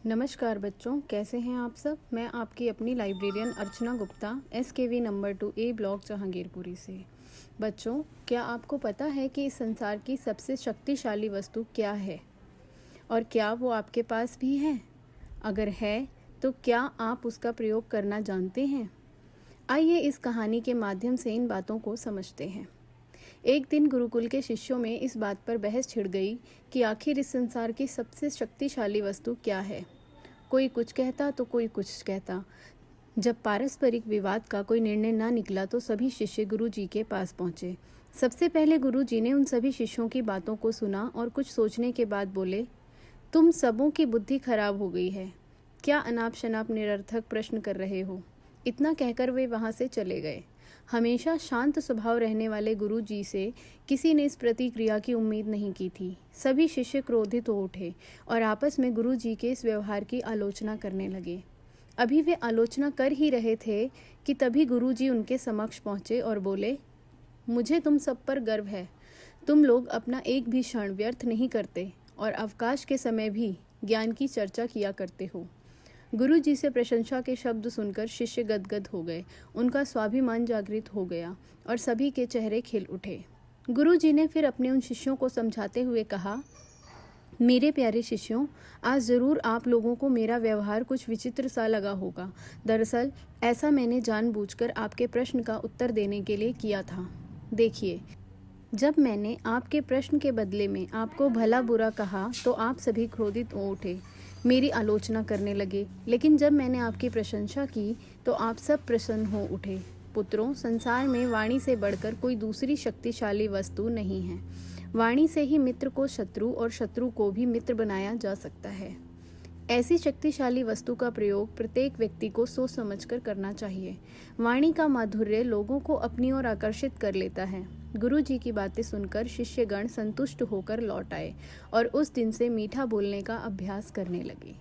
नमस्कार बच्चों, कैसे हैं आप सब। मैं आपकी अपनी librarian Archana Gupta SKV number 2 A block Jahangirpuri से। बच्चों, क्या आपको पता है कि इस संसार की सबसे शक्तिशाली वस्तु क्या है और क्या वो आपके पास भी है? अगर है तो क्या आप उसका प्रयोग करना जानते हैं? आइए इस कहानी के माध्यम से इन बातों को समझते हैं। एक दिन गुरुकुल के शिष्यों में इस बात पर बहस छिड़ गई कि आखिर इस संसार की सबसे शक्तिशाली वस्तु क्या है। कोई कुछ कहता तो कोई कुछ कहता। जब पारस्परिक विवाद का कोई निर्णय ना निकला तो सभी शिष्य गुरु जी के पास पहुंचे। सबसे पहले गुरु जी ने उन सभी शिष्यों की बातों को सुना और कुछ सोचने के बाद बोले, तुम सबों की बुद्धि खराब हो गई है। क्या अनाप शनाप निरर्थक प्रश्न कर रहे हो। इतना कहकर वे वहां से चले गए। हमेशा शांत स्वभाव रहने वाले गुरु जी से किसी ने इस प्रतिक्रिया की उम्मीद नहीं की थी। सभी शिष्य क्रोधित हो उठे और आपस में गुरु जी के इस व्यवहार की आलोचना करने लगे। अभी वे आलोचना कर ही रहे थे कि तभी गुरु जी उनके समक्ष पहुंचे और बोले, मुझे तुम सब पर गर्व है। तुम लोग अपना एक भी क्षण व्यर्थ नहीं करते और अवकाश के समय भी ज्ञान की चर्चा किया करते हो। गुरु जी से प्रशंसा के शब्द सुनकर शिष्य गदगद हो गए। उनका स्वाभिमान जागृत हो गया और सभी के चेहरे खिल उठे। गुरु जी ने फिर अपने उन शिष्यों को समझाते हुए कहा, मेरे प्यारे शिष्यों, आज ज़रूर आप लोगों को मेरा व्यवहार कुछ विचित्र सा लगा होगा। दरअसल ऐसा मैंने जानबूझकर आपके प्रश्न का उत्तर देने के लिए किया था। देखिए, जब मैंने आपके प्रश्न के बदले में आपको भला बुरा कहा तो आप सभी क्रोधित हो उठे, मेरी आलोचना करने लगे। लेकिन जब मैंने आपकी प्रशंसा की तो आप सब प्रसन्न हो उठे। पुत्रों, संसार में वाणी से बढ़कर कोई दूसरी शक्तिशाली वस्तु नहीं है। वाणी से ही मित्र को शत्रु और शत्रु को भी मित्र बनाया जा सकता है। ऐसी शक्तिशाली वस्तु का प्रयोग प्रत्येक व्यक्ति को सोच समझकर करना चाहिए। वाणी का माधुर्य लोगों को अपनी ओर आकर्षित कर लेता है। गुरु जी की बातें सुनकर शिष्यगण संतुष्ट होकर लौट आए और उस दिन से मीठा बोलने का अभ्यास करने लगे।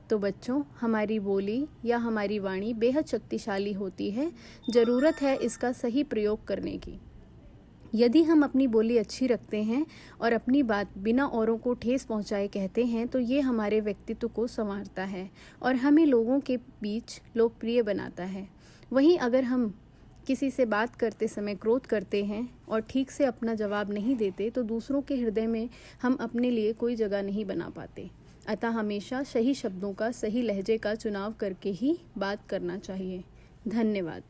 तो बच्चों, हमारी बोली या हमारी वाणी बेहद शक्तिशाली होती है। ज़रूरत है इसका सही प्रयोग करने की। यदि हम अपनी बोली अच्छी रखते हैं और अपनी बात बिना औरों को ठेस पहुंचाए कहते हैं तो ये हमारे व्यक्तित्व को संवारता है और हमें लोगों के बीच लोकप्रिय बनाता है। वहीं अगर हम किसी से बात करते समय क्रोध करते हैं और ठीक से अपना जवाब नहीं देते तो दूसरों के हृदय में हम अपने लिए कोई जगह नहीं बना पाते। अतः हमेशा सही शब्दों का, सही लहजे का चुनाव करके ही बात करना चाहिए। धन्यवाद।